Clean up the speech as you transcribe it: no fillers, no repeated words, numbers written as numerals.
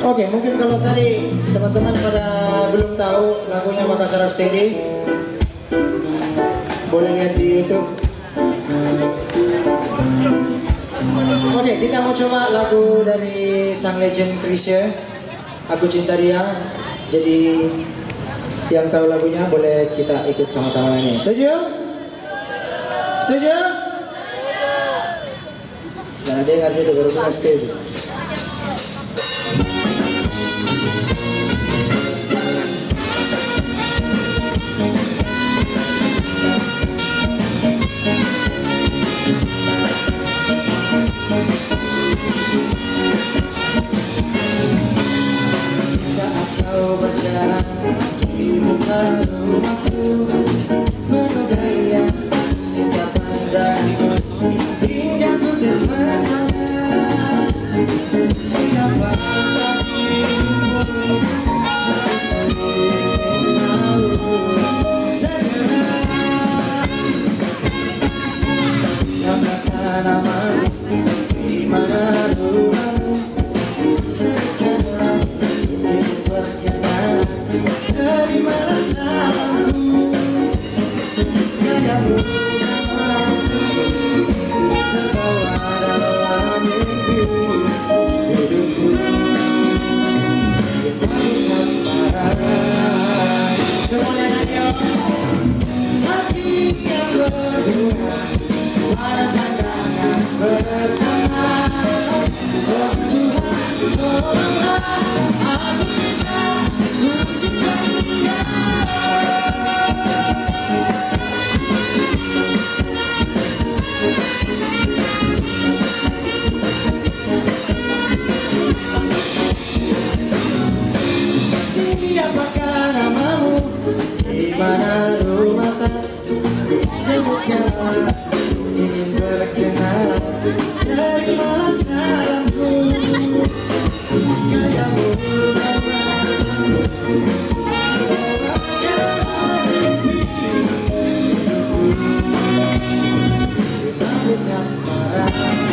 Oke, mungkin kalau tadi teman-teman pada belum tahu lagunya Makassar Steady, boleh lihat di YouTube. Oke, kita mau coba lagu dari sang legend Chrisye, Aku Cinta Dia. Jadi yang tahu lagunya boleh kita ikut sama-sama nyanyi. Setuju? Setuju? Jangan dengar situ, baru kita setuju. Saat kau berjalan di muka rumahku, penuh daya cinta pandangku, hingga ku terpesona. Siapa dirimu, tahu segera katakan namamu, di mana rumahmu, sekarang ingin berkenalan, terimalah salamku, gayamu terbawa dalam mimpi hidupku, yang asmara. Semuanya ayo, hati yang berdua pada pandangan pertama. Oh Tuhan, oh Allah, aku cinta Dia. Siapakah namamu, di mana rumahmu, sebutkanlah, ingin berkenalan, terimalah salamku, gayamu asmara.